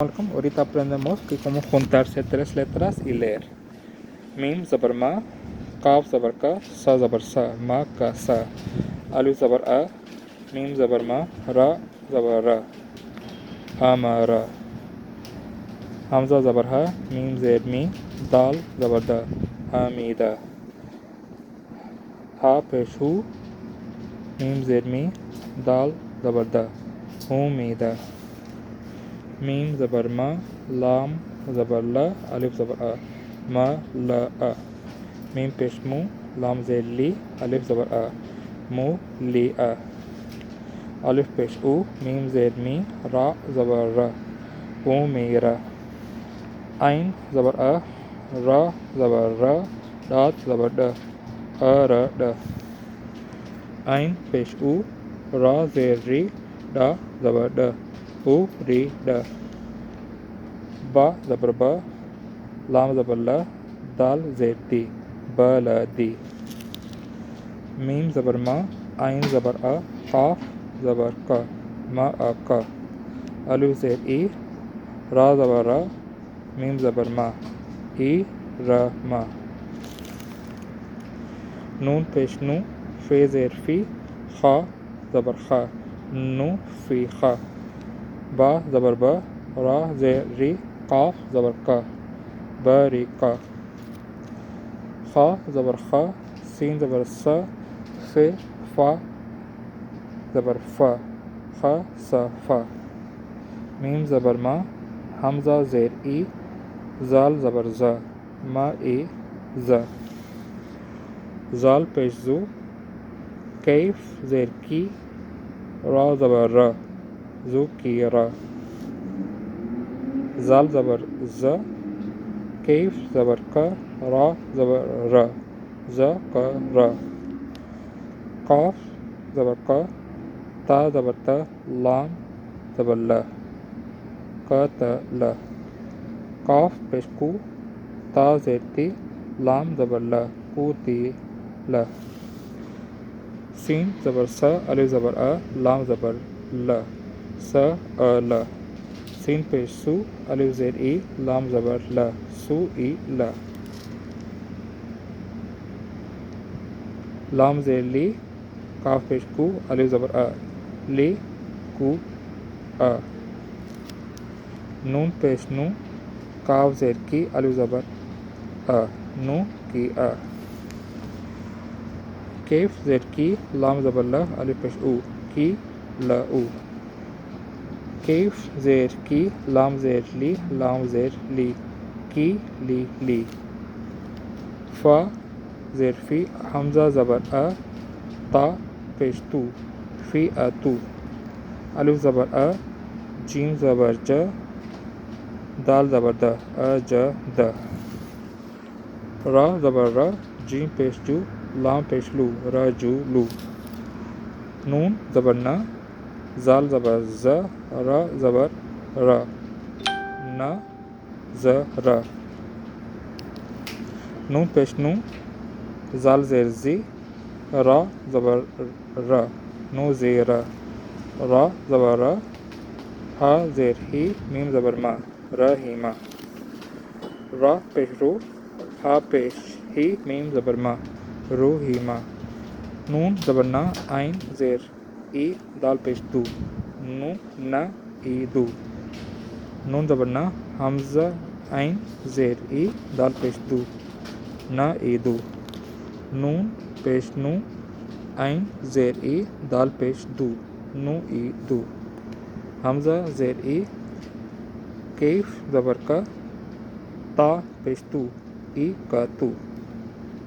Ahorita aprendemos que cómo juntarse tres letras y leer. Mim zabar ma, kaf zabar ka, sa zabar sa, ma ka sa. Alif zabar a, mim zabar ma, ra zabar ra, amara. Hamza zabar ha, mim zed mi, dal zabar da, hamida. Ha pesh hu, mim zed mi, dal zabar da, humida. میم زبر ما، لام زبر لا، الف زبر آ، ما لا آ. میم پیش مو، لام زیر لی، الف زبر آ، مو لی آ. الف پیش او، میم زیر می، را زبر را، او میرا. عین زبر آ، را زبر را، دات زبر دا، آ را دا. عین پیش او، را زیر ری، دا زبر دا، او ری دا. با زبر با، لام زبر لا، دال زیر دی، بلدی. میم زبر ما، عین زبر آ، قاف زبر کا، ما آ کا. الف زیر ای، را زبر را، میم زبر ما، ای را ما. نون پیش نو، فی زیر فی، خا زبر خا، نو فی خا. با زبر با، را زیر ری، قاف زبر کا، باریکا. خا زبر خا، سین زبر سا، ف فا زبر فا، خا سا فا. میم زبر ما، حمزہ زیر ای، زال زبر زا، ما ای زا. زال پیش زو، کیف زیر کی، را زبر را، زو کی را. زال زبر زا، کیف زبر کا، را زبر را، زا کا را. قاف زبر کا، تا زبر تا، لام زبر لا، کا تا لا. قاف پیش کو، تا زیر تی، لام زبر لا، کو تی لا. سین زبر سا، الف زبر آ، لام زبر لا، سا آ لا. سین پیش سو، الف زیر ای، لام زبر لا، سو ای لا. لام زیر لی، کاف پیش کو، الف زبر آ، لی کو آ. نون پیش نو، کاف زیر کی، الف زبر آ، نو کی آ. کیف زیر کی، لام زبر لا، الف پیش او، کی لا او. کیف زیر کی، لام زیر لی، لام زیر لی، کی لی لی. فا زیر فی، حمزہ زبر آ، تا پیش تو، فی آ تو. الف زبر آ، جیم زبر جا، دال زبر دا، آ جا دا. را زبر را، جیم پیش جو، لام پیش لو، را جو لو. نون زبر نا، زال زبر زا، را زبر را، نا زا را. نون پیش نو، زال زیر زی، را زبر را، نو زیرا. را زبر را، ہا زیر ہی، میم زبر ما، رحیمہ. را پیش رو، ہا پیش ہی، میم زبر ما، روحیمہ. نون زبر نا، عین زیر ای، دال پیش دو، نو نا ای دو. نون زبر نا، حمزہ عین زیر ای، دال پیش دو، نا ای دو. نون پیش نو، عین زیر ای، دال پیش دو، نو ای دو. حمزہ زیر ای، کیف زبر کا، تا پیش تو، ای کا تو.